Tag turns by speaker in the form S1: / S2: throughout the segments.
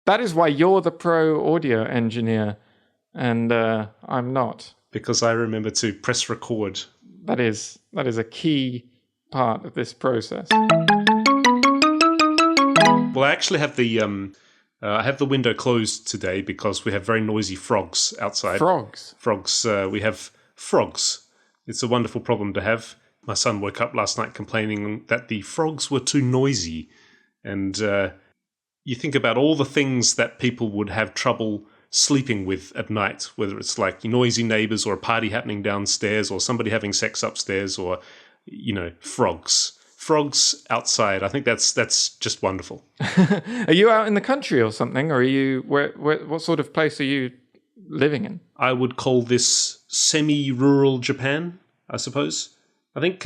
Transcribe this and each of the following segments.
S1: That is why you're the pro audio engineer and I'm not.
S2: Because I remember to press record.
S1: That is a key part of this process.
S2: Well, I actually have the window closed today because we have very noisy frogs outside.
S1: Frogs?
S2: We have frogs. It's a wonderful problem to have. My son woke up last night complaining that the frogs were too noisy. And you think about all the things that people would have trouble sleeping with at night, whether it's like noisy neighbors or a party happening downstairs or somebody having sex upstairs or, frogs. Frogs outside. I think that's just wonderful.
S1: Are you out in the country or something? Or are you, what sort of place are you living in?
S2: I would call this semi-rural Japan, I suppose. I think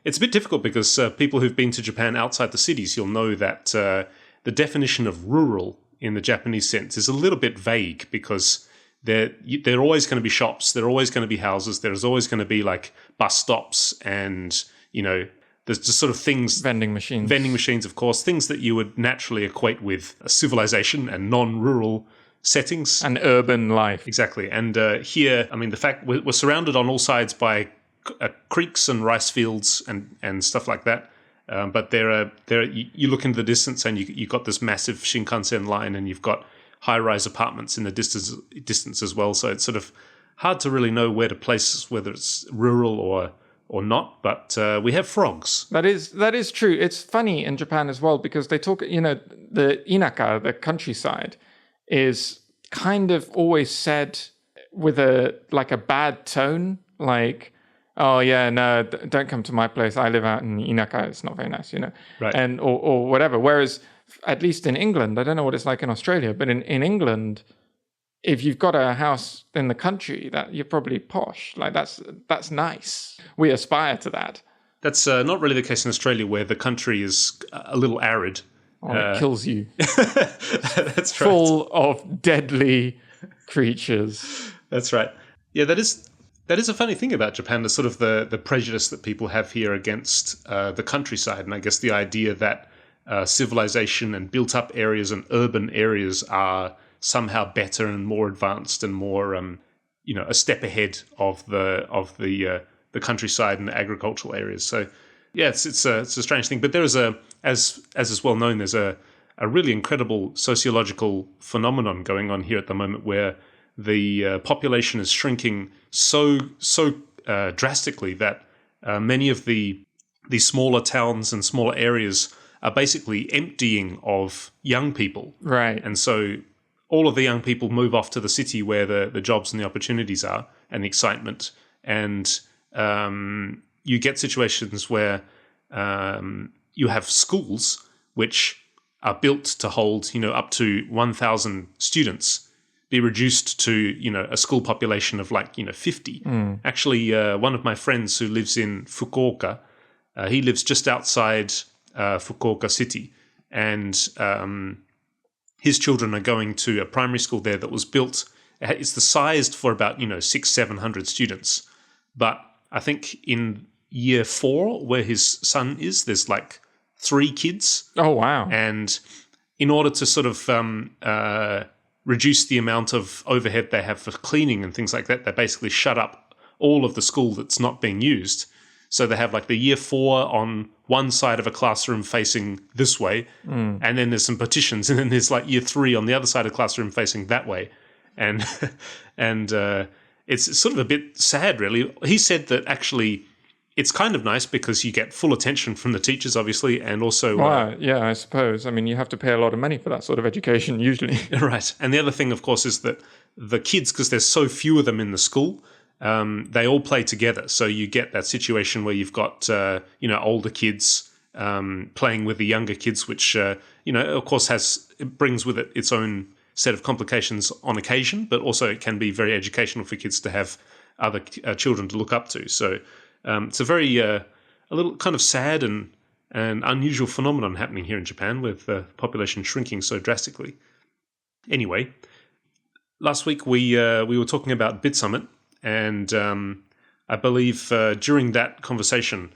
S2: it's a bit difficult because people who've been to Japan outside the cities, you'll know that the definition of rural in the Japanese sense is a little bit vague because there are always going to be shops, there are always going to be houses, there's always going to be like bus stops and, there's just sort of things...
S1: Vending machines.
S2: Vending machines, of course, things that you would naturally equate with a civilization and non-rural settings.
S1: And urban life.
S2: Exactly. And here, I mean, the fact we're surrounded on all sides by creeks and rice fields and stuff like that. But you look into the distance and you've got this massive Shinkansen line and you've got high-rise apartments in the distance as well. So it's sort of hard to really know where to place whether it's rural or not. But we have frogs.
S1: That is true. It's funny in Japan as well because they talk, the inaka, the countryside, is kind of always said with a bad tone, like, oh yeah, no, don't come to my place. I live out in inaka. It's not very nice,
S2: Right.
S1: And or whatever. Whereas, at least in England, I don't know what it's like in Australia, but in England, if you've got a house in the country, that you're probably posh. Like that's nice. We aspire to that.
S2: That's not really the case in Australia, where the country is a little arid.
S1: Oh, it kills you.
S2: That's right.
S1: Full of deadly creatures.
S2: That's right. Yeah, that is a funny thing about Japan, the sort of the prejudice that people have here against the countryside. And I guess the idea that civilization and built-up areas and urban areas are somehow better and more advanced and more, a step ahead of the countryside and the agricultural areas. So, yeah, it's a strange thing. But there is as is well known, there's a really incredible sociological phenomenon going on here at the moment where the population is shrinking so drastically that many of the smaller towns and smaller areas are basically emptying of young people.
S1: Right.
S2: And so all of the young people move off to the city where the jobs and the opportunities are and the excitement. And you get situations where you have schools which are built to hold, up to 1,000 students be reduced to, a school population of 50. Actually, one of my friends who lives in Fukuoka, he lives just outside Fukuoka city, and his children are going to a primary school there that was built. It's the sized for about 600-700 students, but I think in year 4 where his son is, there's 3 kids.
S1: Oh wow!
S2: And in order to sort of reduce the amount of overhead they have for cleaning and things like that, they basically shut up all of the school that's not being used. So they have the year 4 on one side of a classroom facing this way, and then there's some partitions, and then there's year 3 on the other side of the classroom facing that way. And it's sort of a bit sad, really. He said that actually it's kind of nice because you get full attention from the teachers, obviously, and also...
S1: yeah, I suppose. I mean, you have to pay a lot of money for that sort of education, usually.
S2: Right. And the other thing, of course, is that the kids, because there's so few of them in the school, they all play together. So you get that situation where you've got, older kids playing with the younger kids, which, of course, it brings with it its own set of complications on occasion, but also it can be very educational for kids to have other children to look up to. So it's a very, a little kind of sad and unusual phenomenon happening here in Japan with the population shrinking so drastically. Anyway, last week we were talking about Bit Summit, and I believe during that conversation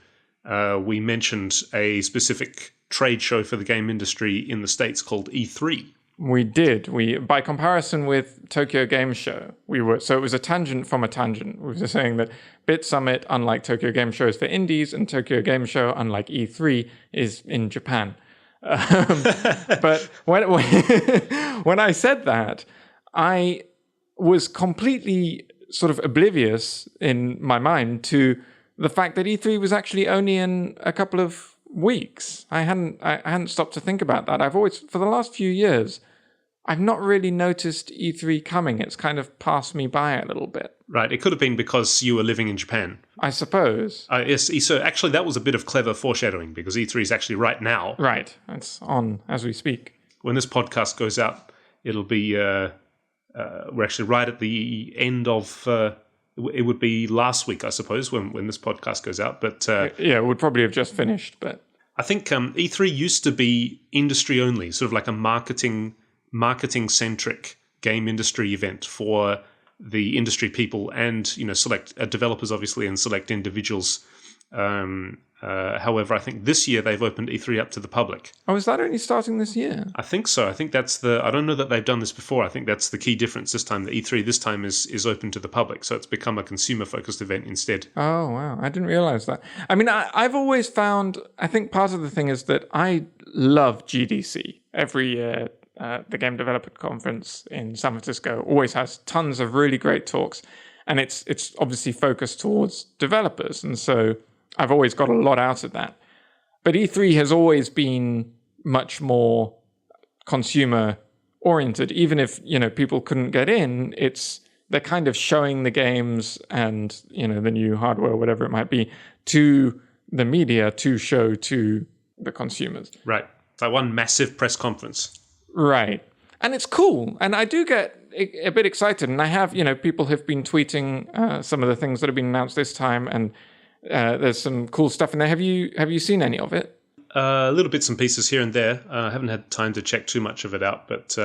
S2: we mentioned a specific trade show for the game industry in the States called E3.
S1: We did. By comparison with Tokyo Game Show, so it was a tangent from a tangent. We were saying that Bit Summit, unlike Tokyo Game Show, is for indies, and Tokyo Game Show, unlike E3, is in Japan. But when I said that, I was completely sort of oblivious in my mind to the fact that E3 was actually only in a couple of weeks. I hadn't stopped to think about that. I've always, for the last few years, I've not really noticed E3 coming. It's kind of passed me by a little bit.
S2: Right. It could have been because you were living in Japan.
S1: I suppose.
S2: Yes. So actually, that was a bit of clever foreshadowing because E3 is actually right now.
S1: Right. It's on as we speak.
S2: When this podcast goes out, it'll be we're actually right at the end of. It would be last week, I suppose, when this podcast goes out. But
S1: it would probably have just finished. But
S2: I think E3 used to be industry only, sort of like a marketing-centric game industry event for the industry people and, select developers, obviously, and select individuals. However, I think this year they've opened E3 up to the public.
S1: Oh, is that only starting this year?
S2: I think so. I think that's I don't know that they've done this before. I think that's the key difference this time. The E3 this time is open to the public. So it's become a consumer-focused event instead.
S1: Oh, wow. I didn't realize that. I mean, I've always found, I think part of the thing is that I love GDC. Every year, the Game Developer Conference in San Francisco always has tons of really great talks. And it's obviously focused towards developers. And so I've always got a lot out of that. But E3 has always been much more consumer oriented. Even if, people couldn't get in, they're kind of showing the games and, the new hardware, whatever it might be, to the media to show to the consumers.
S2: Right. It's like one massive press conference.
S1: Right. And it's cool. And I do get a bit excited. And I have, people have been tweeting some of the things that have been announced this time. And there's some cool stuff in there. Have you seen any of it?
S2: Little bits and pieces here and there. I haven't had time to check too much of it out, but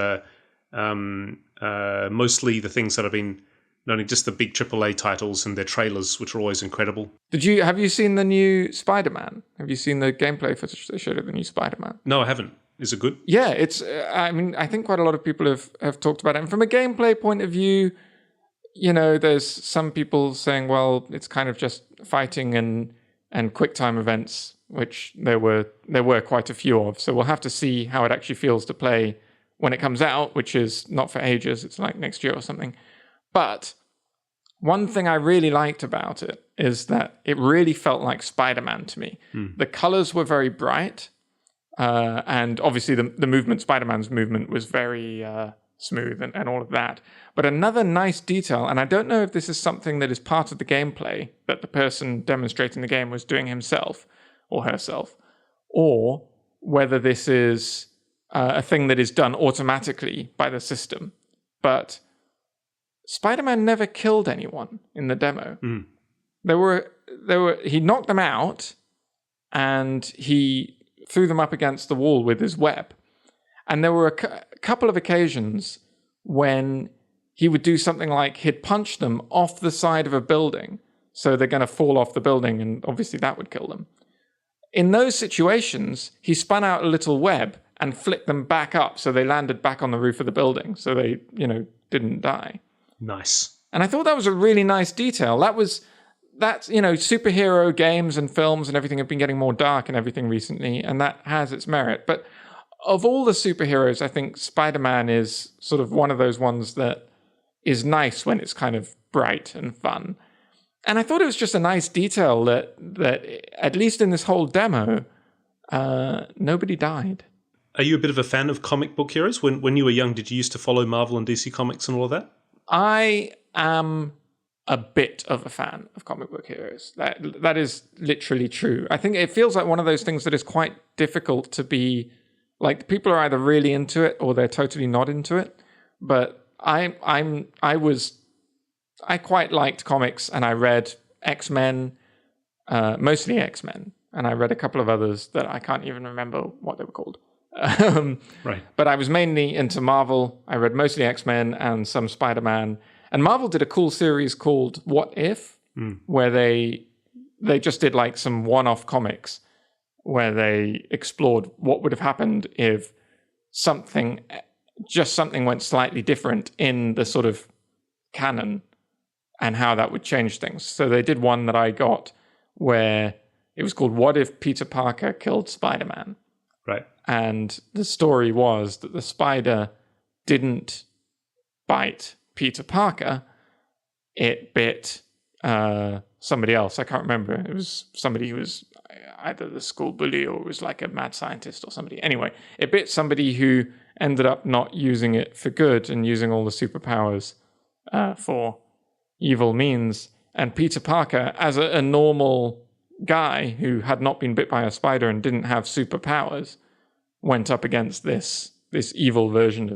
S2: mostly the things that have been not only just the big AAA titles and their trailers, which are always incredible.
S1: Have you seen the new Spider-Man? Have you seen the gameplay footage they showed of the new Spider-Man?
S2: No, I haven't. Is it good?
S1: Yeah, it's. I think quite a lot of people have talked about it. And from a gameplay point of view, there's some people saying, well, it's kind of just fighting and quick time events, which there were quite a few of. So we'll have to see how it actually feels to play when it comes out, which is not for ages. It's like next year or something. But one thing I really liked about it is that it really felt like Spider-Man to me. The colors were very bright. And obviously the movement, Spider-Man's movement was very smooth and all of that. But another nice detail, and I don't know if this is something that is part of the gameplay that the person demonstrating the game was doing himself or herself, or whether this is a thing that is done automatically by the system. But Spider-Man never killed anyone in the demo. He knocked them out and he threw them up against the wall with his web. And there were a couple of occasions when he would do something like he'd punch them off the side of a building, so they're going to fall off the building, and obviously that would kill them. In those situations, he spun out a little web and flicked them back up so they landed back on the roof of the building, so they, didn't die.
S2: Nice.
S1: And I thought that was a really nice detail. That's superhero games and films and everything have been getting more dark and everything recently, and that has its merit. But of all the superheroes, I think Spider-Man is sort of one of those ones that is nice when it's kind of bright and fun. And I thought it was just a nice detail that at least in this whole demo, nobody died.
S2: Are you a bit of a fan of comic book heroes? When you were young, did you used to follow Marvel and DC Comics and all of that?
S1: I am a bit of a fan of comic book heroes. That is literally true. I think it feels like one of those things that is quite difficult to be, like, people are either really into it or they're totally not into it. But I quite liked comics, and I read X-Men, mostly X-Men, and I read a couple of others that I can't even remember what they were called.
S2: Right.
S1: But I was mainly into Marvel. I read mostly X-Men and some Spider-Man. And Marvel did a cool series called What If, where they just did like some one-off comics where they explored what would have happened if something just something went slightly different in the sort of canon and how that would change things. So they did one that I got where it was called What If Peter Parker Killed Spider-Man?
S2: Right.
S1: And the story was that the spider didn't bite Peter Parker. It bit somebody else. I can't remember. It was somebody who was either the school bully or it was like a mad scientist or somebody. Anyway, it bit somebody who ended up not using it for good and using all the superpowers for evil means. And Peter Parker, as a normal guy who had not been bit by a spider and didn't have superpowers, went up against this evil version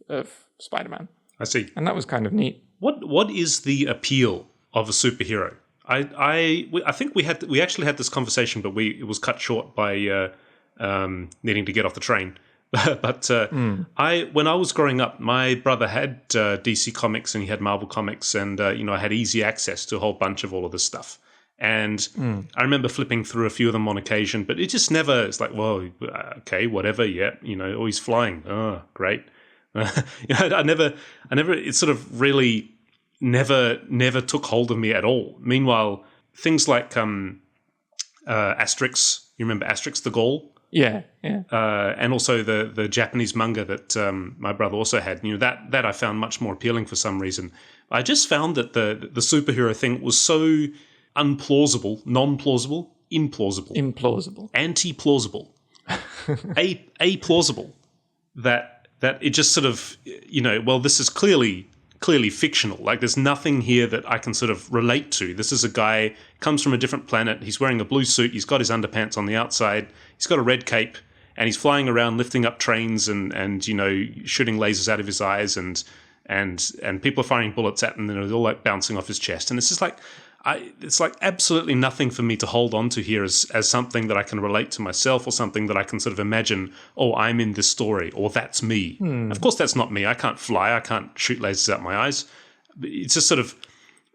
S1: of Spider-Man.
S2: I see.
S1: And that was kind of neat.
S2: What is the appeal of a superhero? I think we actually had this conversation, but it was cut short by needing to get off the train. But when I was growing up, my brother had DC Comics and he had Marvel Comics, and I had easy access to a whole bunch of all of this stuff. And I remember flipping through a few of them on occasion, but it just never. It's like, well, okay, whatever. Yeah, oh, he's flying. Oh, great. I never. It sort of really never took hold of me at all. Meanwhile, things like Asterix. You remember Asterix the Gaul?
S1: Yeah.
S2: And also the Japanese manga that my brother also had. That I found much more appealing for some reason. I just found that the superhero thing was so unplausible, non-plausible, implausible, anti-plausible, aplausible, that it just sort of, well, this is clearly fictional. Like, there's nothing here that I can sort of relate to. This is a guy, comes from a different planet, he's wearing a blue suit, he's got his underpants on the outside, he's got a red cape, and he's flying around lifting up trains and shooting lasers out of his eyes, and people are firing bullets at him, and they're all like bouncing off his chest. And it's just like, it's like absolutely nothing for me to hold on to here as something that I can relate to myself, or something that I can sort of imagine, oh, I'm in this story, or that's me. Of course, that's not me. I can't fly. I can't shoot lasers out my eyes. It's just sort of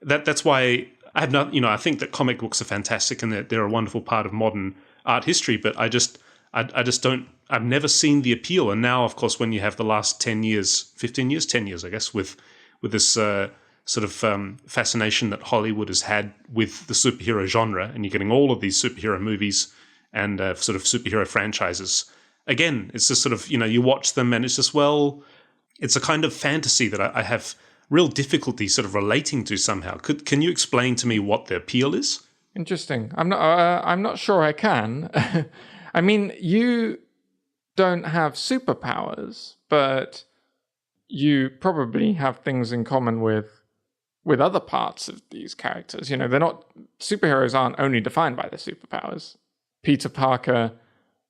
S2: that's why I have not. I think that comic books are fantastic and that they're a wonderful part of modern art history. But I just don't. I've never seen the appeal. And now, of course, when you have the last 10 years, 15 years, 10 years, I guess, with this. Sort of fascination that Hollywood has had with the superhero genre, and you're getting all of these superhero movies and sort of superhero franchises. Again, it's just sort of, you watch them and it's just, well, it's a kind of fantasy that I have real difficulty sort of relating to somehow. Can you explain to me what the appeal is?
S1: Interesting. I'm not sure I can. I mean, you don't have superpowers, but you probably have things in common with other parts of these characters. They're not, superheroes aren't only defined by their superpowers. Peter Parker,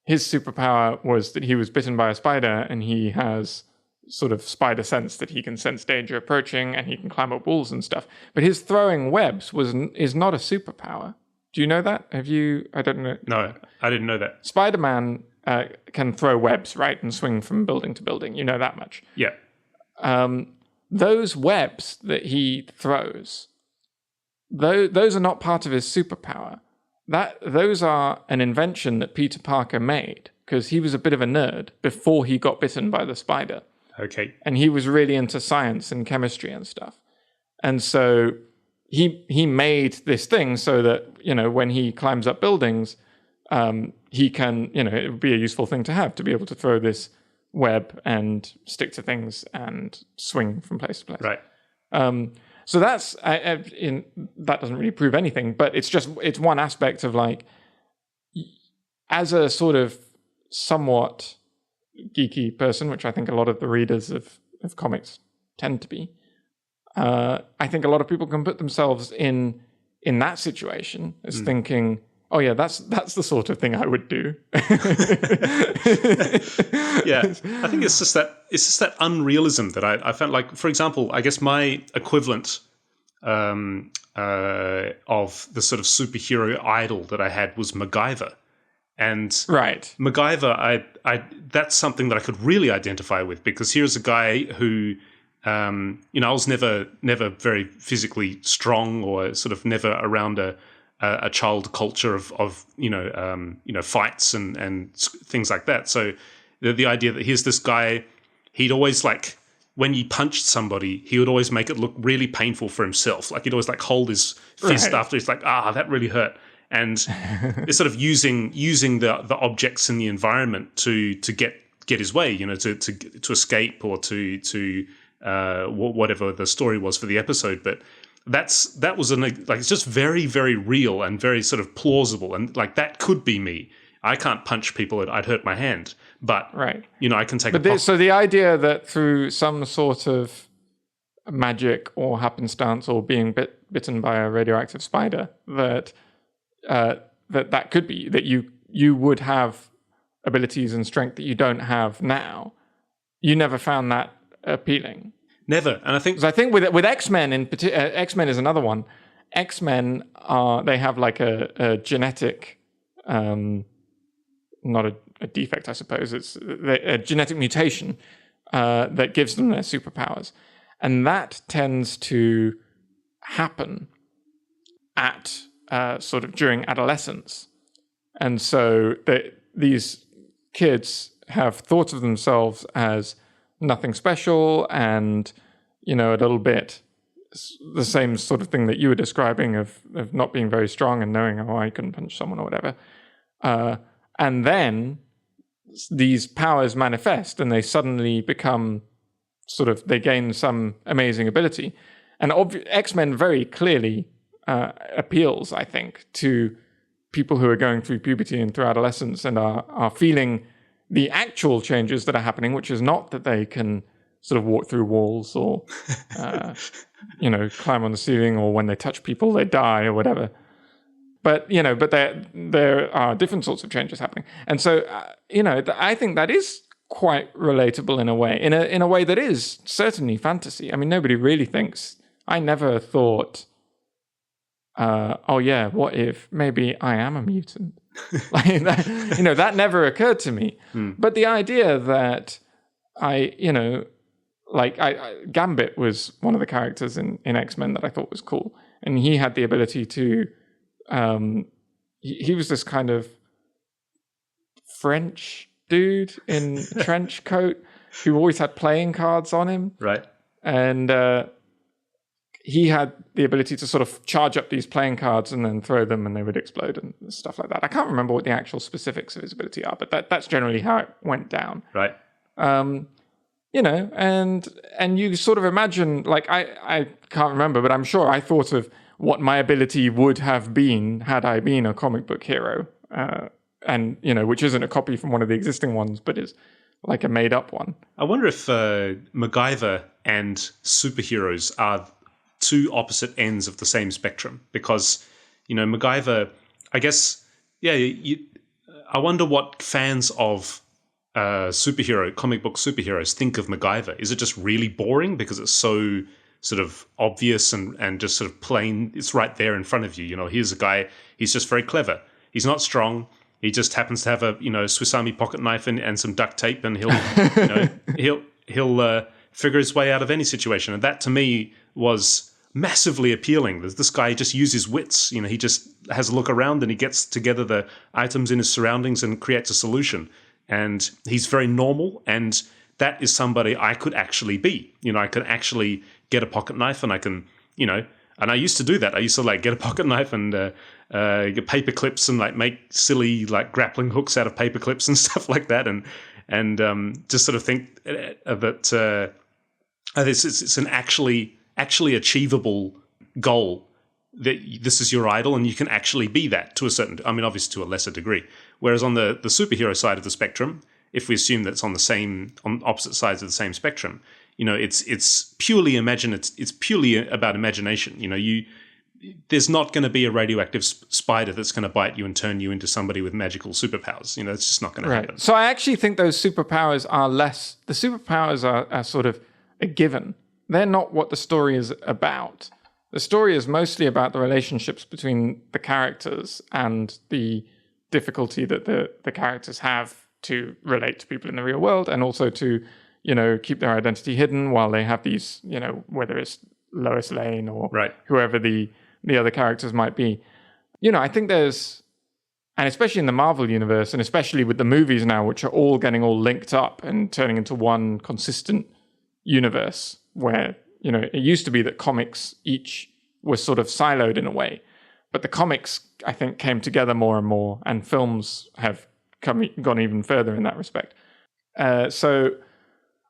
S1: his superpower was that he was bitten by a spider, and he has sort of spider sense, that he can sense danger approaching and he can climb up walls and stuff. But his throwing webs is not a superpower. Do you know that? I don't know.
S2: No, I didn't know that.
S1: Spider-Man can throw webs, right, and swing from building to building. You know that much.
S2: Yeah.
S1: Those webs that he throws, those are not part of his superpower. Those are an invention that Peter Parker made because he was a bit of a nerd before he got bitten by the spider.
S2: Okay.
S1: And he was really into science and chemistry and stuff. And so he made this thing so that, when he climbs up buildings, he can, it would be a useful thing to have, to be able to throw this web and stick to things and swing from place to place.
S2: Right.
S1: So that's that doesn't really prove anything, but it's one aspect of, like, as a sort of somewhat geeky person, which I think a lot of the readers of comics tend to be. I think a lot of people can put themselves in that situation as thinking, oh yeah, that's the sort of thing I would do.
S2: Yeah, I think it's just that unrealism that I found. Like, for example, I guess my equivalent of the sort of superhero idol that I had was MacGyver, and
S1: right,
S2: MacGyver, I that's something that I could really identify with, because here's a guy who. I was never very physically strong, or sort of never around a child culture of fights and things like that. So the idea that here's this guy, he'd always like, when he punched somebody, he would always make it look really painful for himself. Like he'd always like hold his fist after he's like, that really hurt. And it's sort of using the objects in the environment to get his way, to escape or to whatever the story was for the episode. But that was it's just very, very real and very sort of plausible, and like that could be me. I can't punch people; I'd hurt my hand. But I can take.
S1: So the idea that through some sort of magic or happenstance or being bitten by a radioactive spider, that could be that you would have abilities and strength that you don't have now. You never found that appealing.
S2: Never, and I think
S1: with X-Men in particular, X-Men is another one. X-Men they have like a genetic, not a defect, I suppose. It's a genetic mutation that gives them their superpowers, and that tends to happen at sort of during adolescence, and so these kids have thought of themselves as nothing special, and a little bit the same sort of thing that you were describing of not being very strong and knowing, I couldn't punch someone or whatever. And then these powers manifest and they suddenly become they gain some amazing ability. And X-Men very clearly appeals, I think, to people who are going through puberty and through adolescence and are feeling the actual changes that are happening, which is not that they can sort of walk through walls or, climb on the ceiling, or when they touch people, they die or whatever. But, but there are different sorts of changes happening. And so, I think that is quite relatable in a way, in a way that is certainly fantasy. I mean, nobody really thinks, I never thought, what if maybe I am a mutant? Like that, that never occurred to me. But the idea that Gambit was one of the characters in X-Men that I thought was cool, and he had the ability to. He was this kind of French dude in a trench coat who always had playing cards on him,
S2: right?
S1: And he had the ability to sort of charge up these playing cards and then throw them and they would explode and stuff like that. I can't remember what the actual specifics of his ability are, but that's generally how it went down.
S2: Right.
S1: And you sort of imagine, like, I can't remember, but I'm sure I thought of what my ability would have been had I been a comic book hero. And, which isn't a copy from one of the existing ones, but is like a made up one.
S2: I wonder if MacGyver and superheroes are two opposite ends of the same spectrum, because MacGyver, I guess, I wonder what fans of comic book superheroes think of MacGyver. Is it just really boring because it's so sort of obvious and just sort of plain? It's right there in front of you. Here's a guy, he's just very clever, he's not strong, he just happens to have a Swiss Army pocket knife and some duct tape, and he'll figure his way out of any situation. And that to me was massively appealing. This guy just uses wits. He just has a look around and he gets together the items in his surroundings and creates a solution. And he's very normal, and that is somebody I could actually be. I could actually get a pocket knife, and I can, and I used to do that. I used to get a pocket knife and get paper clips and make silly grappling hooks out of paper clips and stuff like that, and just sort of think that it's an actually achievable goal, that this is your idol and you can actually be that to a certain, obviously to a lesser degree. Whereas on the superhero side of the spectrum, if we assume that it's on opposite sides of the same spectrum, it's purely it's purely about imagination. There's not going to be a radioactive spider that's going to bite you and turn you into somebody with magical superpowers. It's just not going to happen.
S1: So I actually think those superpowers are less. The superpowers are sort of a given. They're not what the story is about. The story is mostly about the relationships between the characters and the difficulty that the characters have to relate to people in the real world, and also to, keep their identity hidden while they have these, whether it's Lois Lane or whoever the other characters might be. I think there's And especially in the Marvel universe, and especially with the movies now, which are all getting all linked up and turning into one consistent universe, where, it used to be that comics each was sort of siloed in a way. But the comics, I think, came together more and more, and films have gone even further in that respect. So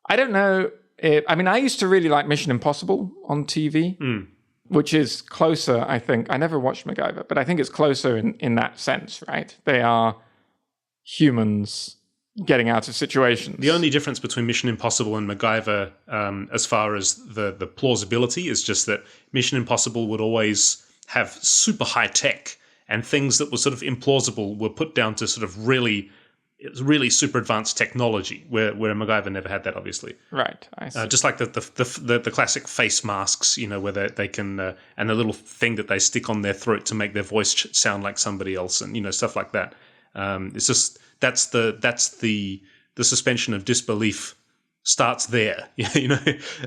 S1: I don't know. I used to really like Mission Impossible on TV, which is closer, I think. I never watched MacGyver, but I think it's closer in that sense, right? They are humans getting out of situations.
S2: The only difference between Mission Impossible and MacGyver, as far as the plausibility, is just that Mission Impossible would always have super high tech, and things that were sort of implausible were put down to sort of really super advanced technology, where MacGyver never had that, obviously.
S1: Right, I see.
S2: Just like the classic face masks, where they can and the little thing that they stick on their throat to make their voice sound like somebody else, and stuff like that. It's just that's the suspension of disbelief starts there,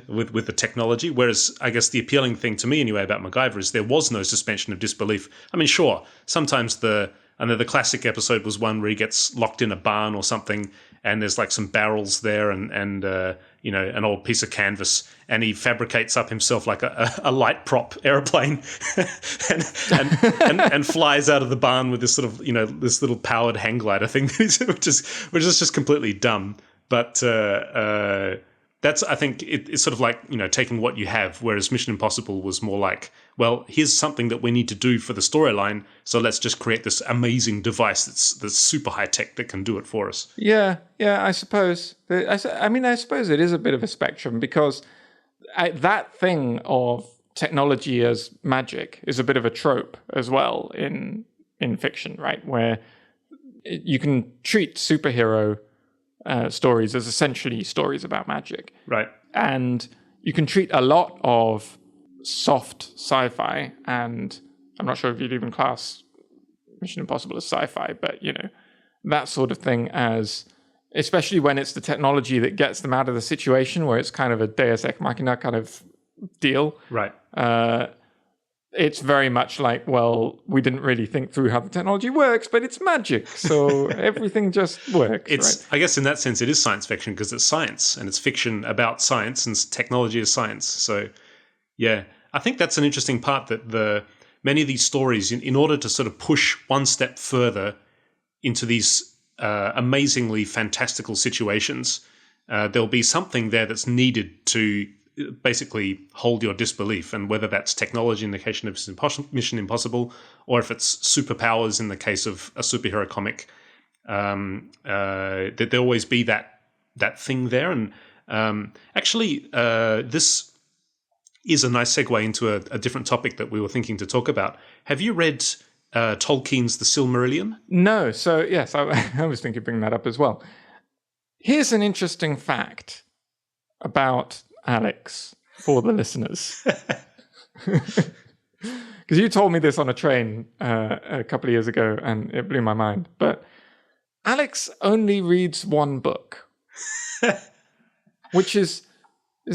S2: with the technology. Whereas I guess the appealing thing to me anyway about MacGyver is there was no suspension of disbelief. I mean, sure, sometimes I know the classic episode was one where he gets locked in a barn or something, and there's like some barrels there and an old piece of canvas, and he fabricates up himself like a light prop airplane and flies out of the barn with this sort of this little powered hang glider thing, which is just completely dumb. But that's, I think, it's sort of like, taking what you have, whereas Mission Impossible was more like, well, here's something that we need to do for the storyline, so let's just create this amazing device that's super high tech that can do it for us.
S1: Yeah, I suppose. I suppose it is a bit of a spectrum, because that thing of technology as magic is a bit of a trope as well in fiction, right? Where you can treat superhero stories as essentially stories about magic.
S2: Right.
S1: And you can treat a lot of soft sci-fi, and I'm not sure if you'd even class Mission Impossible as sci-fi, but, that sort of thing as, especially when it's the technology that gets them out of the situation, where it's kind of a Deus Ex Machina kind of deal.
S2: Right.
S1: It's very much like, well, we didn't really think through how the technology works, but it's magic, so everything just works. Right?
S2: I guess in that sense, it is science fiction because it's science, and it's fiction about science, and technology is science. So, yeah, I think that's an interesting part, that many of these stories, in order to sort of push one step further into these amazingly fantastical situations, there'll be something there that's needed to basically hold your disbelief, and whether that's technology in the case of Mission Impossible, or if it's superpowers in the case of a superhero comic, that there'll always be that thing there. And this is a nice segue into a different topic that we were thinking to talk about. Have you read Tolkien's The Silmarillion?
S1: No, so yes, I was thinking of bringing that up as well. Here's an interesting fact about Alex for the listeners. Because you told me this on a train a couple of years ago, and it blew my mind. But Alex only reads one book, which is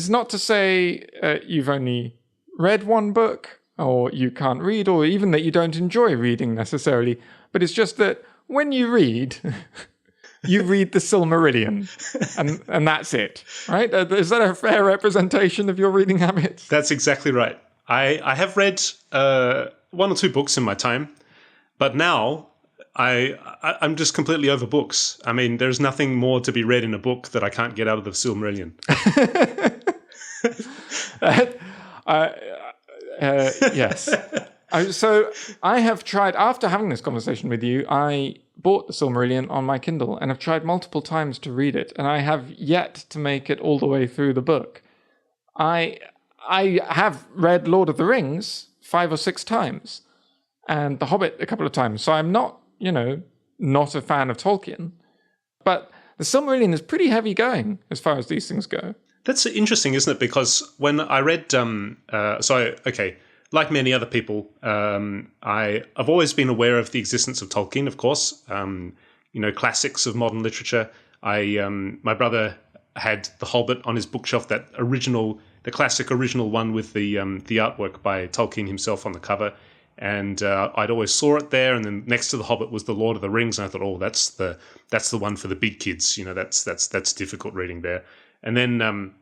S1: not to say you've only read one book, or you can't read, or even that you don't enjoy reading necessarily. But it's just that when you read, you read the Silmarillion, and that's it, right? Is that a fair representation of your reading habits?
S2: That's exactly right. I have read one or two books in my time, but now I'm just completely over books. I mean, there's nothing more to be read in a book that I can't get out of the Silmarillion.
S1: Yes. So I have tried, after having this conversation with you, I bought the Silmarillion on my Kindle and have tried multiple times to read it, and I have yet to make it all the way through the book. I have read Lord of the Rings 5 or 6 times, and The Hobbit a couple of times, so I'm not, not a fan of Tolkien. But the Silmarillion is pretty heavy going as far as these things go.
S2: That's interesting, isn't it? Because when I read, like many other people, I've always been aware of the existence of Tolkien, of course. Classics of modern literature. My brother had The Hobbit on his bookshelf, the classic original one with the artwork by Tolkien himself on the cover. And I'd always saw it there, and then next to The Hobbit was The Lord of the Rings, and I thought, oh, that's the one for the big kids. That's difficult reading there. And then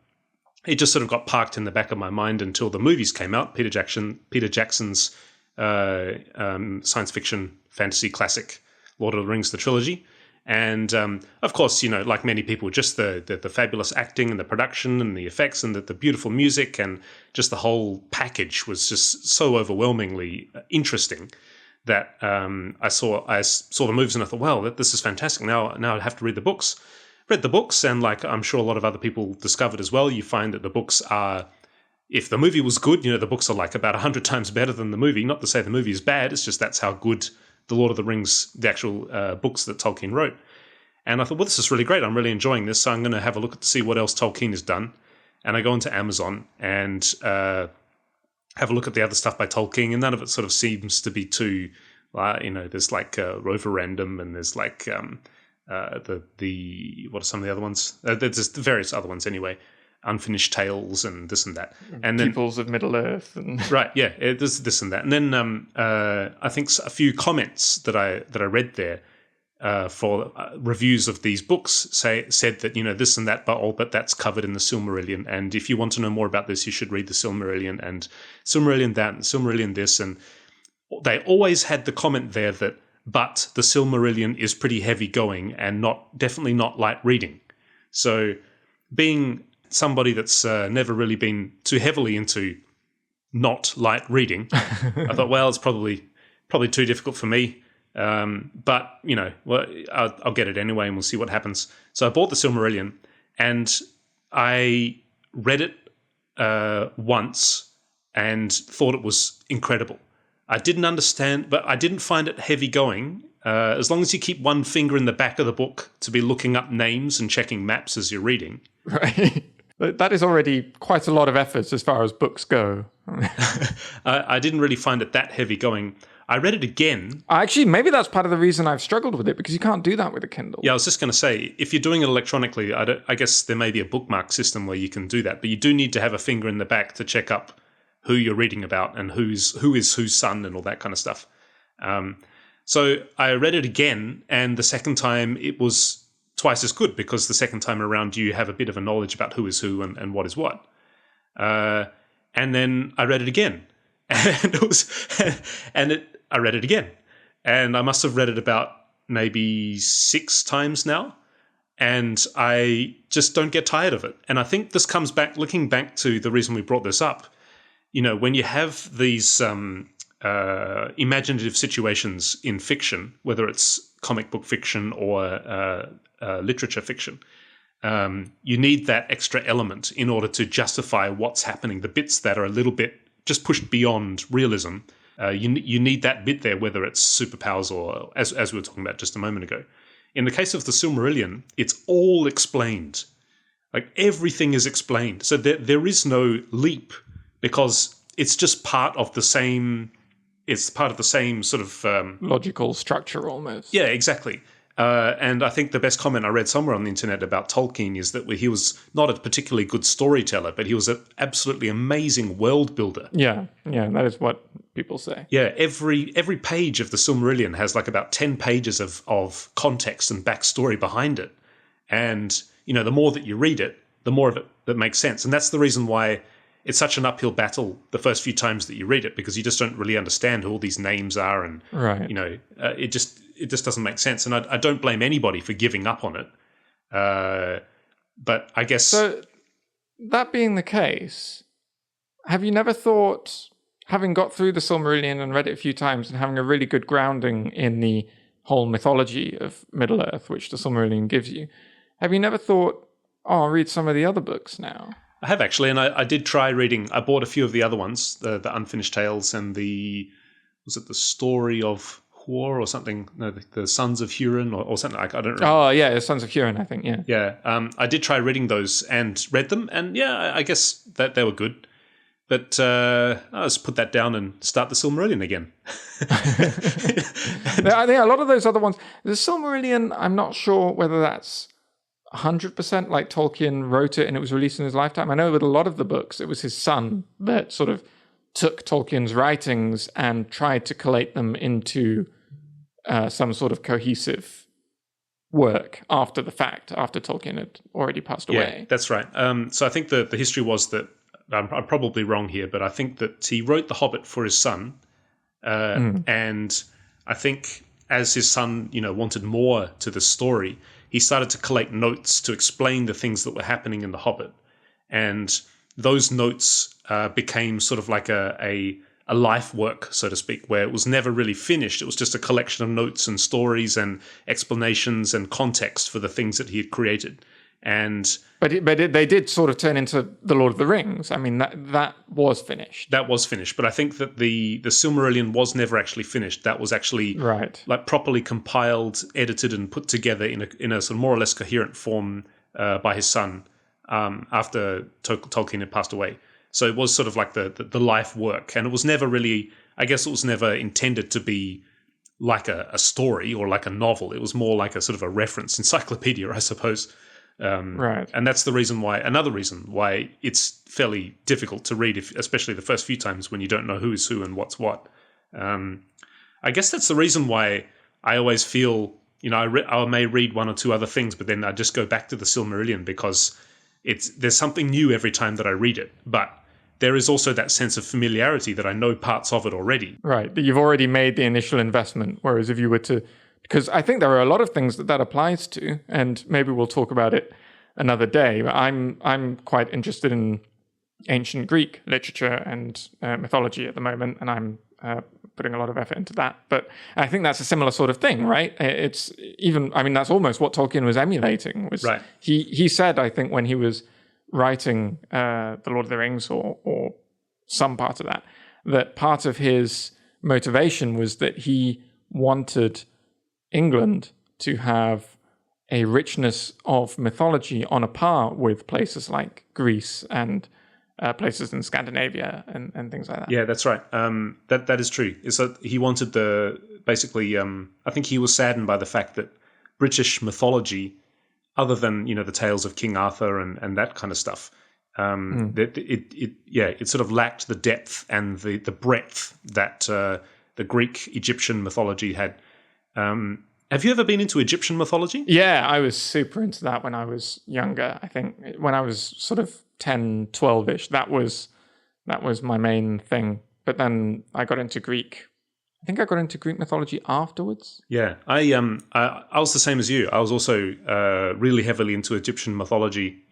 S2: it just sort of got parked in the back of my mind until the movies came out. Peter Jackson's science fiction fantasy classic, Lord of the Rings, the trilogy. And of course, like many people, just the fabulous acting and the production and the effects and the beautiful music and just the whole package was just so overwhelmingly interesting that I saw the movies and I thought, well, this is fantastic. Now I have to read the books. Read the books, and like I'm sure a lot of other people discovered as well, you find that the books are, if the movie was good, the books are like about 100 times better than the movie. Not to say the movie is bad, it's just that's how good the Lord of the Rings, the actual books that Tolkien wrote. And I thought, well, this is really great. I'm really enjoying this, so I'm going to have a look to see what else Tolkien has done. And I go into Amazon and have a look at the other stuff by Tolkien, and none of it sort of seems to be too, there's like Rover Random, and there's like the what are some of the other ones? There's various other ones anyway. Unfinished Tales and this and that, and then
S1: Peoples of Middle Earth, and
S2: right, yeah, there's this and that, and then I think a few comments that I read there for reviews of these books said that this and that, but that's covered in the Silmarillion, and if you want to know more about this, you should read the Silmarillion and Silmarillion that and Silmarillion this, and they always had the comment there that, but the Silmarillion is pretty heavy going and definitely not light reading. So being somebody that's never really been too heavily into not light reading, I thought, well, it's probably too difficult for me. But I'll get it anyway, and we'll see what happens. So I bought the Silmarillion, and I read it once and thought it was incredible. I didn't understand, but I didn't find it heavy going. As long as you keep one finger in the back of the book to be looking up names and checking maps as you're reading.
S1: Right. That is already quite a lot of effort as far as books go.
S2: I didn't really find it that heavy going. I read it again.
S1: Actually, maybe that's part of the reason I've struggled with it, because you can't do that with a Kindle.
S2: Yeah, I was just going to say, if you're doing it electronically, I guess there may be a bookmark system where you can do that, but you do need to have a finger in the back to check up who you're reading about and who is whose son and all that kind of stuff. So I read it again, and the second time it was twice as good, because the second time around you have a bit of a knowledge about who is who and what is what. And then I read it again, and I read it again, and I must have read it about maybe 6 times now, and I just don't get tired of it. And I think this comes back, looking back to the reason we brought this up. When you have these imaginative situations in fiction, whether it's comic book fiction or literature fiction, you need that extra element in order to justify what's happening. The bits that are a little bit just pushed beyond realism, you need that bit there, whether it's superpowers or, as we were talking about just a moment ago. In the case of the Silmarillion, it's all explained. Like, everything is explained. So there is no leap, because it's just part of the same. It's part of the same sort of
S1: logical structure, almost.
S2: Yeah, exactly. And I think the best comment I read somewhere on the internet about Tolkien is that he was not a particularly good storyteller, but he was an absolutely amazing world builder.
S1: Yeah, that is what people say.
S2: Yeah, every page of the Silmarillion has like about 10 pages of context and backstory behind it. And, the more that you read it, the more of it that makes sense. And that's the reason why it's such an uphill battle the first few times that you read it, because you just don't really understand who all these names are, and
S1: right.
S2: It just doesn't make sense. And I don't blame anybody for giving up on it. But I guess,
S1: so that being the case, have you never thought, having got through the Silmarillion and read it a few times and having a really good grounding in the whole mythology of Middle Earth, which the Silmarillion gives you, have you never thought, I'll read some of the other books now?
S2: I have actually, and I did try reading. I bought a few of the other ones, the Unfinished Tales and the Story of Huor or something? No, the Sons of Huron or something like. I don't remember.
S1: Oh yeah, Sons of Huron, I think. Yeah.
S2: Yeah. I did try reading those and read them, and yeah, I guess that they were good. But I'll just put that down and start the Silmarillion again.
S1: I think a lot of those other ones, the Silmarillion, I'm not sure whether that's 100% like Tolkien wrote it and it was released in his lifetime. I know with a lot of the books, it was his son that sort of took Tolkien's writings and tried to collate them into some sort of cohesive work after the fact, after Tolkien had already passed away.
S2: Yeah, that's right. So I think the history was that, I'm probably wrong here, but I think that he wrote The Hobbit for his son, and I think as his son, wanted more to the story, he started to collect notes to explain the things that were happening in The Hobbit, and those notes became sort of like a life work, so to speak, where it was never really finished. It was just a collection of notes and stories and explanations and context for the things that he had created. And
S1: they did sort of turn into the Lord of the Rings. I mean, that was finished.
S2: That was finished, but I think that the Silmarillion was never actually finished. That was actually like properly compiled, edited, and put together in a sort of more or less coherent form by his son after Tolkien had passed away. So it was sort of like the life work, and it was never really, I guess it was never intended to be like a story or like a novel. It was more like a sort of a reference encyclopedia, I suppose. And that's another reason why it's fairly difficult to read, especially the first few times when you don't know who is who and what's what. I guess that's the reason why I always feel, I may read one or two other things, but then I just go back to the Silmarillion because there's something new every time that I read it. But there is also that sense of familiarity that I know parts of it already.
S1: Right, that you've already made the initial investment, whereas if you were to... Because I think there are a lot of things that applies to, and maybe we'll talk about it another day. But I'm quite interested in ancient Greek literature and mythology at the moment, and I'm putting a lot of effort into that. But I think that's a similar sort of thing, right? It's even, I mean, that's almost what Tolkien was emulating.
S2: Right.
S1: He said, I think, when he was writing The Lord of the Rings or some part of that part of his motivation was that he wanted England to have a richness of mythology on a par with places like Greece and places in Scandinavia and things like that.
S2: Yeah, that's right. That is true. Is that he wanted I think he was saddened by the fact that British mythology, other than the tales of King Arthur and that kind of stuff, that it sort of lacked the depth and the breadth that the Greek Egyptian mythology had. Have you ever been into Egyptian mythology?
S1: Yeah, I was super into that when I was younger. I think when I was sort of 10, 12-ish, that was my main thing. But then I got into Greek. I think I got into Greek mythology afterwards.
S2: Yeah, I was the same as you. I was also really heavily into Egyptian mythology,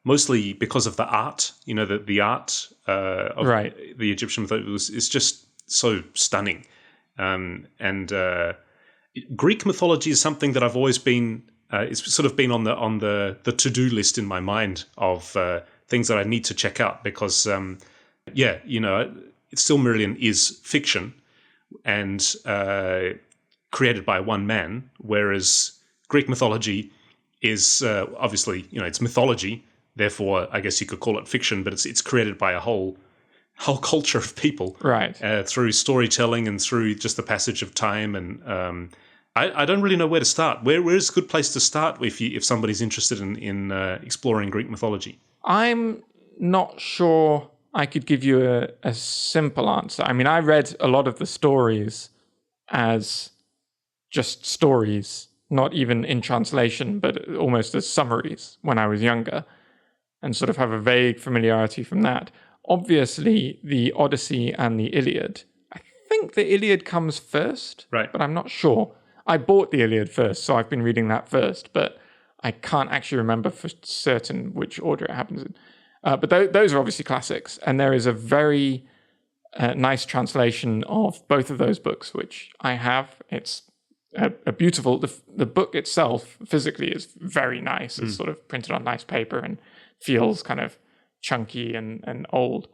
S2: mostly because of the art. The art of the Egyptian mythology is just so stunning. Greek mythology is something that I've always been. It's sort of been on the to-do list in my mind of things that I need to check out because, Silmarillion is fiction and created by one man, whereas Greek mythology is obviously it's mythology. Therefore, I guess you could call it fiction, but it's created by a whole culture of people,
S1: right?
S2: Through storytelling and through just the passage of time, and I don't really know where to start. Where is a good place to start if somebody's interested in exploring Greek mythology? I'm
S1: not sure I could give you a simple answer. I mean, I read a lot of the stories as just stories, not even in translation, but almost as summaries when I was younger, and sort of have a vague familiarity from that. Obviously, the Odyssey and the Iliad. I think the Iliad comes first,
S2: right?
S1: But I'm not sure. I bought the Iliad first, so I've been reading that first, but I can't actually remember for certain which order it happens in. But those are obviously classics, and there is a very nice translation of both of those books, which I have. It's a beautiful... The book itself, physically, is very nice. It's sort of printed on nice paper and feels kind of chunky and old.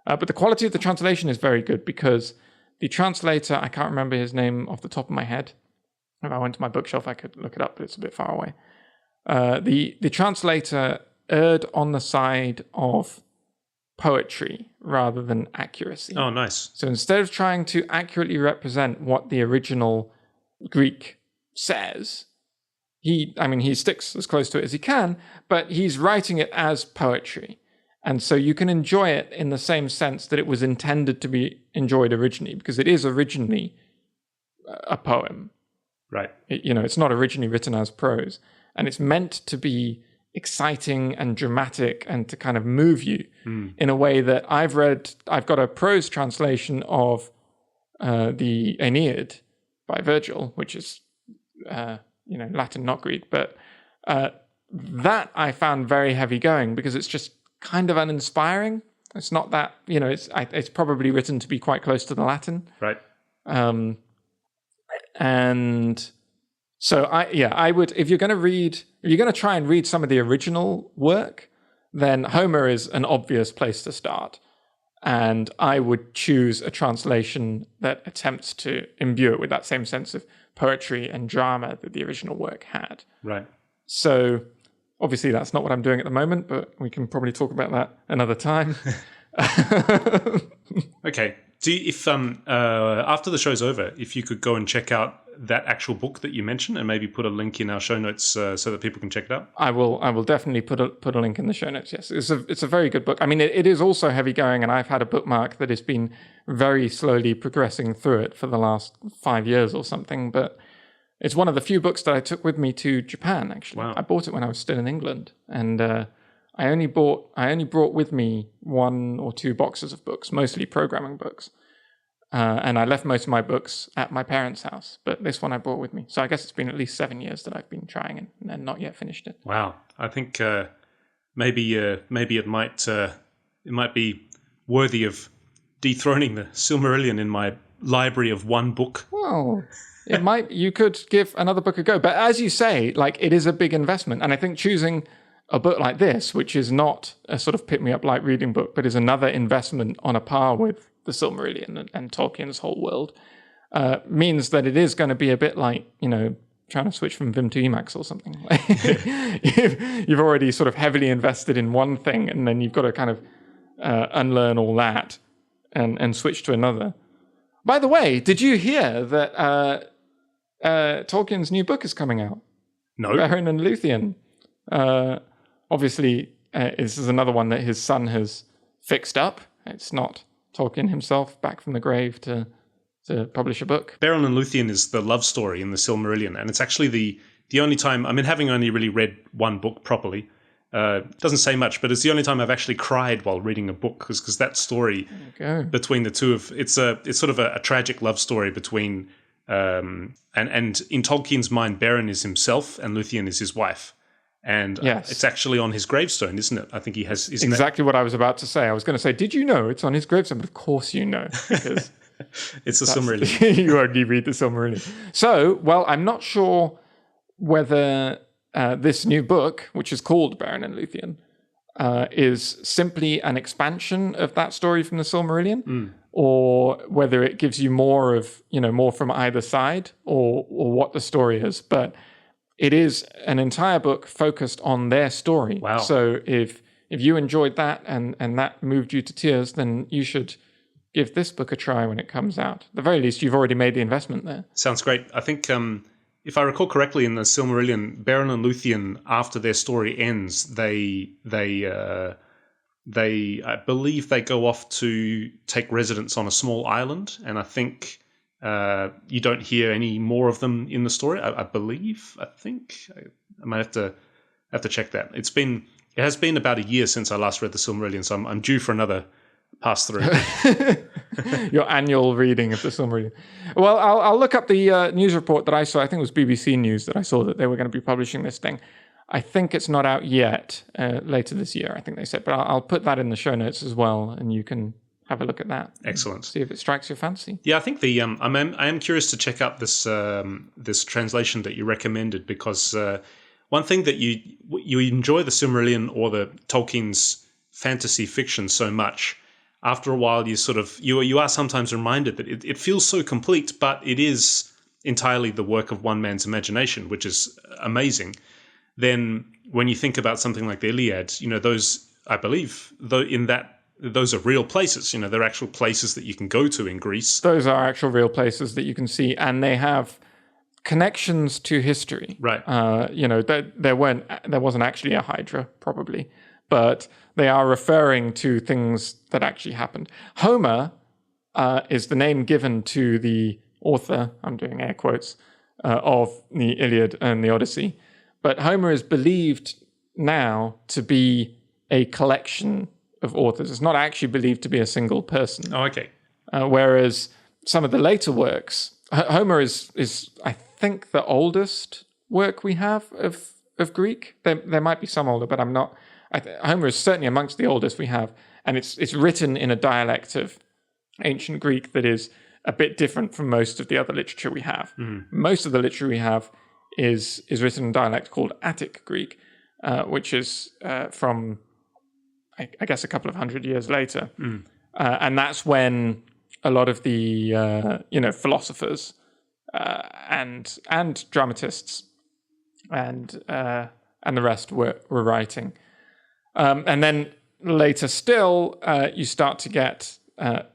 S1: But the quality of the translation is very good because the translator, I can't remember his name off the top of my head. If I went to my bookshelf, I could look it up, but it's a bit far away. The translator erred on the side of poetry rather than accuracy.
S2: Oh, nice.
S1: So instead of trying to accurately represent what the original Greek says, he sticks as close to it as he can, but he's writing it as poetry. And so you can enjoy it in the same sense that it was intended to be enjoyed originally, because it is originally a poem.
S2: Right.
S1: It's not originally written as prose. And it's meant to be exciting and dramatic and to kind of move you in a way that I've got a prose translation of the Aeneid by Virgil, which is, Latin, not Greek. But that I found very heavy going because it's just kind of uninspiring. It's not that, it's probably written to be quite close to the Latin.
S2: Right.
S1: And so I would, if you're going to try and read some of the original work, then Homer is an obvious place to start. And I would choose a translation that attempts to imbue it with that same sense of poetry and drama that the original work had.
S2: Right.
S1: So obviously that's not what I'm doing at the moment, but we can probably talk about that another time.
S2: Okay. After the show's over, if you could go and check out that actual book that you mentioned and maybe put a link in our show notes so that people can check it out.
S1: I will definitely put a link in the show notes. Yes, it's a very good book. I mean, it is also heavy going, and I've had a bookmark that has been very slowly progressing through it for the last 5 years or something. But it's one of the few books that I took with me to Japan. Actually,
S2: wow.
S1: I bought it when I was still in England, and I only brought with me 1 or 2 boxes of books, mostly programming books. And I left most of my books at my parents' house, but this one I brought with me. So I guess it's been at least 7 years that I've been trying and not yet finished it.
S2: Wow, I think maybe it might be worthy of dethroning the Silmarillion in my library of 1 book.
S1: Well, it might. You could give another book a go, but as you say, it is a big investment, and I think choosing a book like this, which is not a sort of pick me up light reading book, but is another investment on a par with the Silmarillion and Tolkien's whole world, means that it is going to be a bit like, trying to switch from Vim to Emacs or something. You've already sort of heavily invested in one thing, and then you've got to kind of unlearn all that and switch to another. By the way, did you hear that Tolkien's new book is coming out?
S2: No.
S1: Beren and Luthien. Obviously, this is another one that his son has fixed up. It's not Tolkien himself back from the grave to publish a book.
S2: Beren and Luthien is the love story in the Silmarillion, and it's actually the only time, having only really read 1 book properly, doesn't say much, but it's the only time I've actually cried while reading a book, because that story between the two it's sort of a tragic love story between and in Tolkien's mind, Beren is himself and Luthien is his wife. And
S1: yes.
S2: It's actually on his gravestone, isn't it? I think he has...
S1: Exactly what I was about to say. I was going to say, did you know it's on his gravestone? But of course you know, because...
S2: it's a Silmarillion.
S1: You only read the Silmarillion. So, well, I'm not sure whether this new book, which is called Beren and Luthien, is simply an expansion of that story from the Silmarillion, or whether it gives you more of, more from either side, or what the story is. But it is an entire book focused on their story.
S2: Wow.
S1: So if you enjoyed that and that moved you to tears, then you should give this book a try when it comes out. At the very least, you've already made the investment there.
S2: Sounds great. I think, if I recall correctly, in the Silmarillion, Beren and Luthien, after their story ends, they I believe they go off to take residence on a small island, and I think you don't hear any more of them in the story. I think I might have to check that. It has been about a year since I last read the Silmarillion, so I'm due for another pass through.
S1: Your annual reading of the Silmarillion. Well, I'll look up the news report that I saw. I think it was BBC News that I saw that they were going to be publishing this thing. I think it's not out yet, later this year, I think they said. But I'll put that in the show notes as well, and you can have a look at that.
S2: Excellent.
S1: See if it strikes your fancy.
S2: Yeah, I think I am curious to check out this this translation that you recommended, because one thing that you enjoy the Silmarillion or the Tolkien's fantasy fiction so much, after a while you are sometimes reminded that it feels so complete, but it is entirely the work of one man's imagination, which is amazing. Then when you think about something like the Iliad, those, I believe, those are real places. They're actual places that you can go to in Greece.
S1: Those are actual real places that you can see, and they have connections to history.
S2: Right.
S1: There wasn't actually a Hydra, probably, but they are referring to things that actually happened. Homer is the name given to the author, I'm doing air quotes, of the Iliad and the Odyssey. But Homer is believed now to be a collection of authors. It's not actually believed to be a single person.
S2: Oh, okay.
S1: Whereas some of the later works, Homer is I think the oldest work we have of Greek. There might be some older, but I'm not. Homer is certainly amongst the oldest we have, and it's written in a dialect of ancient Greek that is a bit different from most of the other literature we have. Most of the literature we have is written in a dialect called Attic Greek, which is from, I guess, a couple of hundred years later. And that's when a lot of the philosophers and dramatists and the rest were writing. And then later still, you start to get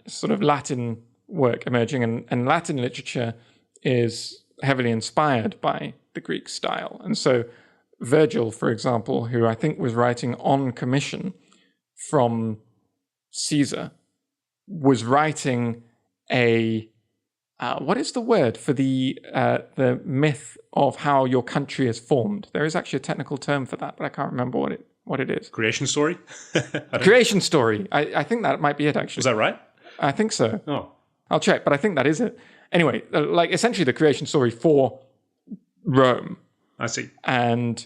S1: sort of Latin work emerging, and Latin literature is heavily inspired by the Greek style. And so Virgil, for example, who I think was writing on commission from Caesar, was writing a what is the word for the myth of how your country is formed? There is actually a technical term for that, but I can't remember what it is.
S2: Creation story?
S1: Creation story. I think that might be it, actually.
S2: Was that right?
S1: I think so.
S2: Oh.
S1: I'll check, but I think that is it. Anyway, like essentially the creation story for Rome.
S2: I see.
S1: And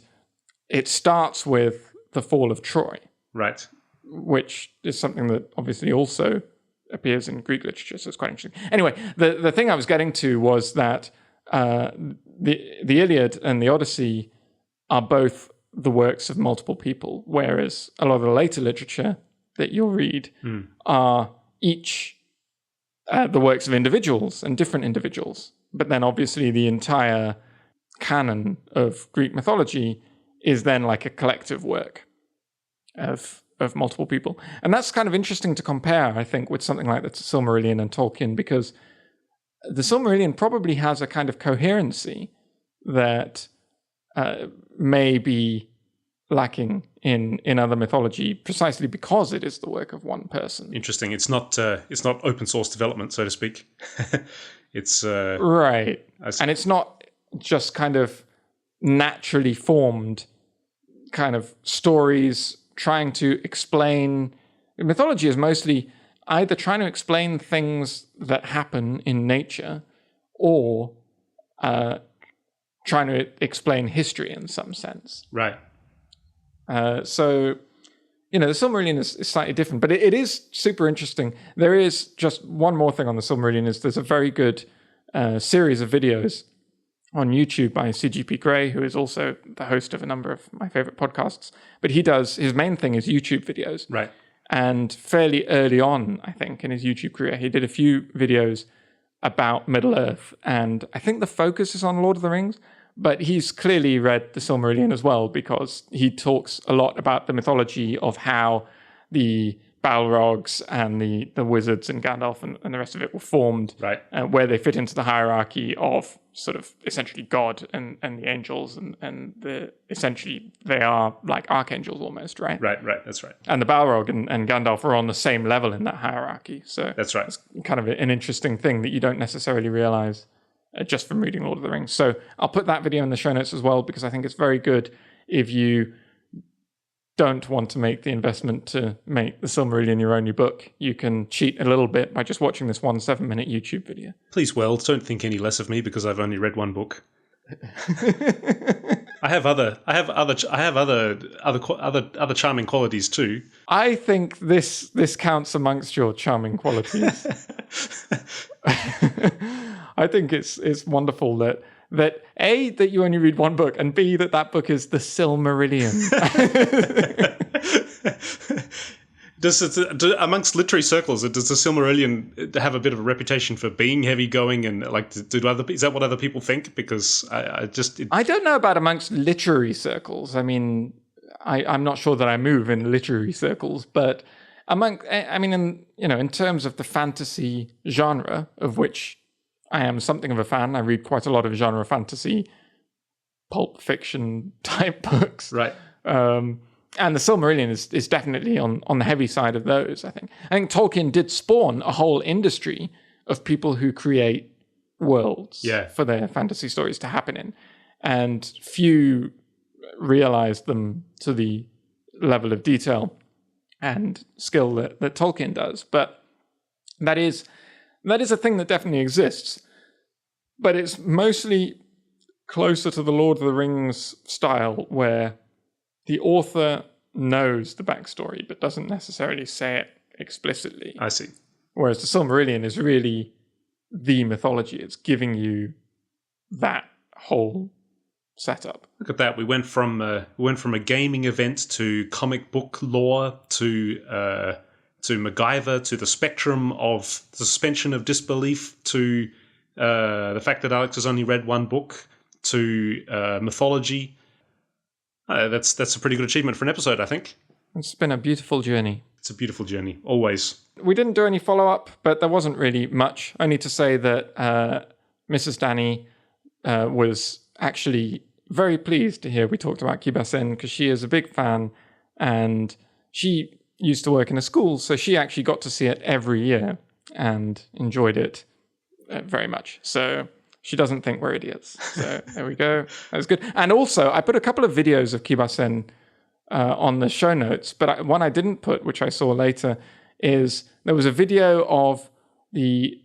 S1: it starts with the fall of Troy.
S2: Right.
S1: Which is something that obviously also appears in Greek literature, so it's quite interesting. Anyway, the thing I was getting to was that the Iliad and the Odyssey are both the works of multiple people, whereas a lot of the later literature that you'll read are each the works of individuals and different individuals. But then obviously the entire canon of Greek mythology is then like a collective work of multiple people. And that's kind of interesting to compare, I think, with something like the Silmarillion and Tolkien, because the Silmarillion probably has a kind of coherency that may be lacking in other mythology, precisely because it is the work of one person.
S2: Interesting. It's not open source development, so to speak. It's
S1: right, and it's not just kind of naturally formed kind of stories trying to explain. Mythology is mostly either trying to explain things that happen in nature, or trying to explain history in some sense.
S2: Right.
S1: So, the Silmarillion is slightly different, but it is super interesting. There is just one more thing on the Silmarillion, is there's a very good series of videos on YouTube by CGP Grey, who is also the host of a number of my favorite podcasts. But his main thing is YouTube videos.
S2: Right.
S1: And fairly early on, I think, in his YouTube career, he did a few videos about Middle-earth. And I think the focus is on Lord of the Rings. But he's clearly read the Silmarillion as well, because he talks a lot about the mythology of how the Balrogs and the wizards and Gandalf and the rest of it were formed,
S2: right?
S1: Where they fit into the hierarchy of sort of essentially God and the angels, and essentially they are like archangels almost, right?
S2: Right, that's right.
S1: And the Balrog and Gandalf are on the same level in that hierarchy. So
S2: that's right.
S1: It's kind of an interesting thing that you don't necessarily realize just from reading Lord of the Rings. So I'll put that video in the show notes as well, because I think it's very good if you don't want to make the investment to make the Silmarillion your only book. You can cheat a little bit by just watching this 1 7-minute YouTube video.
S2: Please, Wells, don't think any less of me because I've only read one book. I have other charming qualities too.
S1: I think this counts amongst your charming qualities. I think it's wonderful that A, that you only read one book, and B, that book is the Silmarillion.
S2: Amongst literary circles, does the Silmarillion have a bit of a reputation for being heavy going, and like is that what other people think? Because I don't
S1: know about amongst literary circles. I mean, I'm not sure that I move in literary circles, but in terms of the fantasy genre, of which I am something of a fan. I read quite a lot of genre fantasy, pulp fiction type books.
S2: Right.
S1: And the Silmarillion is definitely on the heavy side of those, I think. I think Tolkien did spawn a whole industry of people who create worlds for their fantasy stories to happen in. And few realized them to the level of detail and skill that Tolkien does. But that is a thing that definitely exists. But it's mostly closer to the Lord of the Rings style, where the author knows the backstory but doesn't necessarily say it explicitly.
S2: I see.
S1: Whereas the Silmarillion is really the mythology. It's giving you that whole setup.
S2: Look at that. We went from a gaming event to comic book lore to MacGyver to the spectrum of suspension of disbelief to the fact that Alex has only read one book to mythology. That's a pretty good achievement for an episode, I think.
S1: It's been a beautiful journey.
S2: It's a beautiful journey, always.
S1: We didn't do any follow-up, but there wasn't really much. Only to say that Mrs. Dani was actually very pleased to hear we talked about Kibasen, because she is a big fan, and she used to work in a school, so she actually got to see it every year and enjoyed it very much. So she doesn't think we're idiots. So there we go. That was good. And also, I put a couple of videos of Kibasen on the show notes, but one I didn't put, which I saw later, is there was a video of the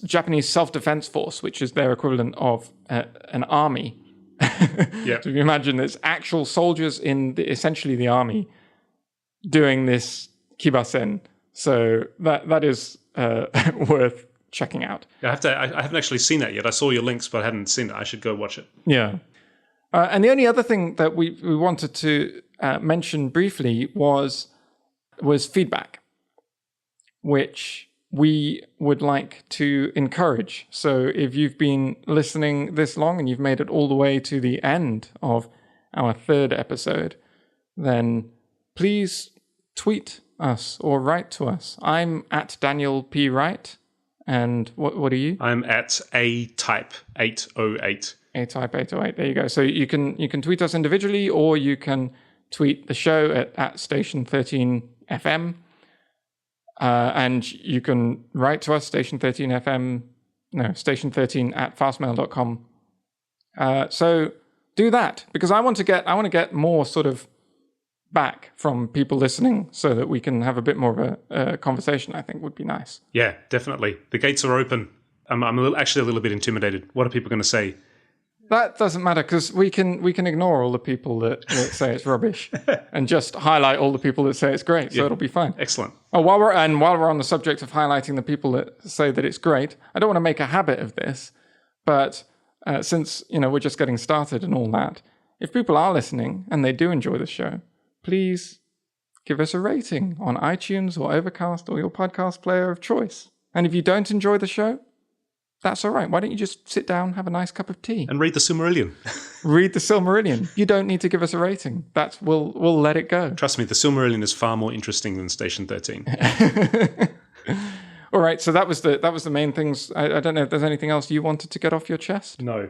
S1: Japanese Self-Defense Force, which is their equivalent of an army.
S2: Yep.
S1: So if you imagine there's actual soldiers in essentially the army doing this Kibasen. So that is worth checking out.
S2: I haven't actually seen that yet. I saw your links, but I hadn't seen it. I should go watch it.
S1: Yeah. And the only other thing that we wanted to mention briefly was feedback, which we would like to encourage. So if you've been listening this long and you've made it all the way to the end of our third episode, then please tweet us or write to us. I'm at Daniel P. Wright. And what are you?
S2: I'm at atype808.
S1: atype808. There you go. So you can tweet us individually, or you can tweet the show at Station 13 FM. And you can write to us, Station 13 at fastmail.com. So do that, because I want to get more sort of back from people listening, so that we can have a bit more of a conversation. I think would be nice.
S2: Yeah, definitely. The gates are open. I'm actually a little bit intimidated. What are people going to say?
S1: That doesn't matter, because we can ignore all the people that say it's rubbish and just highlight all the people that say it's great. So it'll be fine.
S2: Excellent.
S1: Oh, while we're on the subject of highlighting the people that say that it's great, I don't want to make a habit of this, but since we're just getting started and all that, if people are listening and they do enjoy the show, please give us a rating on iTunes or Overcast or your podcast player of choice. And if you don't enjoy the show, that's all right. Why don't you just sit down, have a nice cup of tea,
S2: and read the Silmarillion?
S1: Read the Silmarillion. You don't need to give us a rating. We'll let it go.
S2: Trust me, the Silmarillion is far more interesting than Station 13.
S1: All right. So that was the main things. I don't know if there's anything else you wanted to get off your chest.
S2: No.